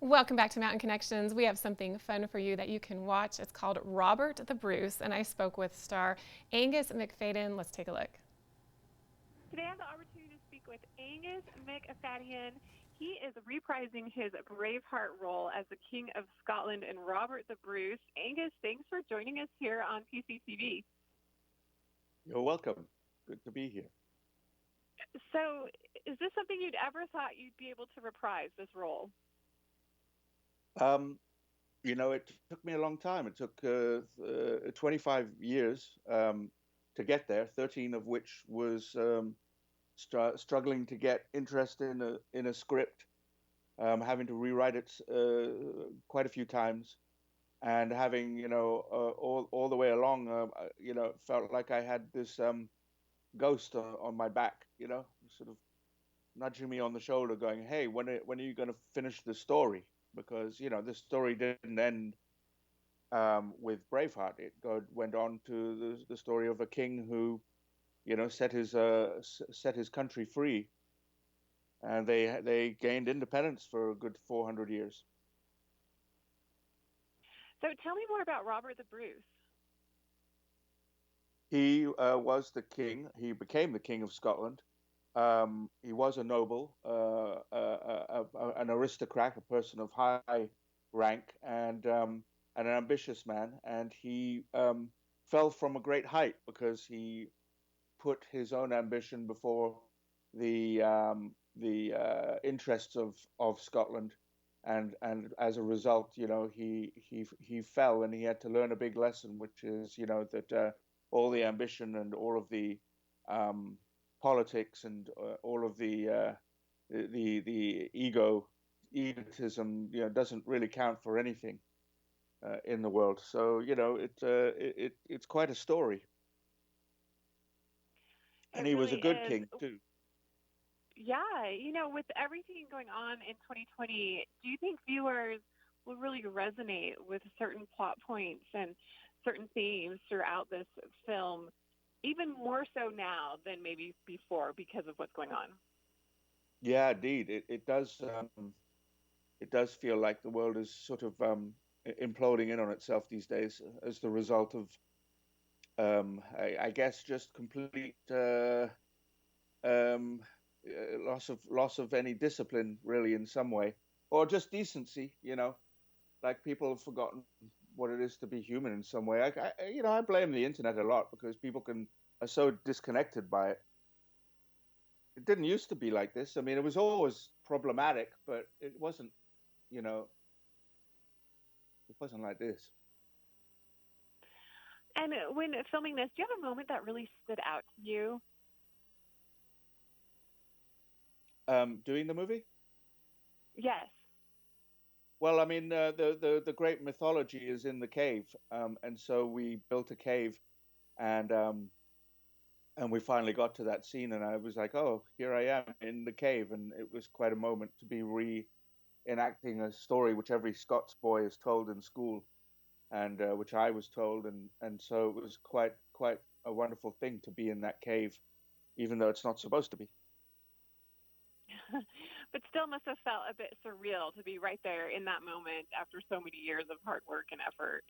Welcome back to Mountain Connections. We have something fun for you that you can watch. It's called Robert the Bruce, and I spoke with star Angus Macfayden. Let's take a look. Today I have the opportunity to speak with Angus Macfayden. He is reprising his Braveheart role as the King of Scotland in Robert the Bruce. Angus, thanks for joining us here on PCTV. You're welcome. Good to be here. So, is this something you'd ever thought you'd be able to reprise this role? Um, it took me a long time. It took 25 years to get there, 13 of which was struggling to get interest in a script, having to rewrite it quite a few times, and having, all the way along, felt like I had this ghost on my back, sort of nudging me on the shoulder, going, "Hey, when are you going to finish the story?" Because this story didn't end with Braveheart. Went on to the story of a king who, set his country free, and they gained independence for a good 400 years. So, tell me more about Robert the Bruce. He was the king. He became the king of Scotland. He was a noble, an aristocrat, a person of high rank, and an ambitious man. And he fell from a great height because he put his own ambition before the interests of Scotland, and as a result, he fell, and he had to learn a big lesson, which is, that all the ambition and all of the um, politics and all of the egotism, doesn't really count for anything in the world. So, it's quite a story. And It he was a really good is. king too. Yeah, with everything going on in 2020, do you think viewers will really resonate with certain plot points and certain themes throughout this film, even more so now than maybe before because of what's going on? Yeah, indeed, it does feel like the world is sort of imploding in on itself these days as the result of I guess just complete um, loss of any discipline, really, in some way, or just decency. Like people have forgotten what it is to be human in some way. I blame the internet a lot because people are so disconnected by it. It didn't used to be like this. I mean, it was always problematic, but you know, it wasn't like this. And when filming this, do you have a moment that really stood out to you? Doing the movie. Yes. Well, I mean, the great mythology is in the cave, and so we built a cave, and and we finally got to that scene, and I was like, "Oh, here I am in the cave," and it was quite a moment to be reenacting a story which every Scots boy is told in school, and which I was told, and so it was quite a wonderful thing to be in that cave, even though it's not supposed to be. But still must have felt a bit surreal to be right there in that moment after so many years of hard work and effort.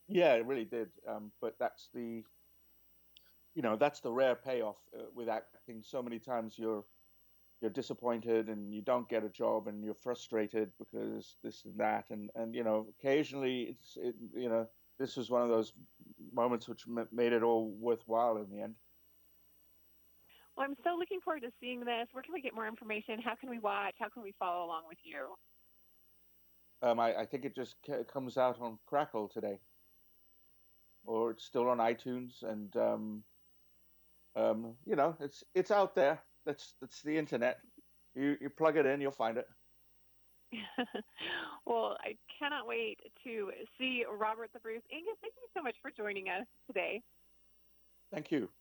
Yeah, it really did. But that's the rare payoff with acting. So many times you're disappointed and you don't get a job and you're frustrated because this and that, and occasionally this was one of those moments which made it all worthwhile in the end. Well, I'm so looking forward to seeing this. Where can we get more information? How can we watch? How can we follow along with you? I think it just comes out on Crackle today, or it's still on iTunes, and it's out there. That's the internet. You plug it in, you'll find it. Well, I cannot wait to see Robert the Bruce. Angus, thank you so much for joining us today. Thank you.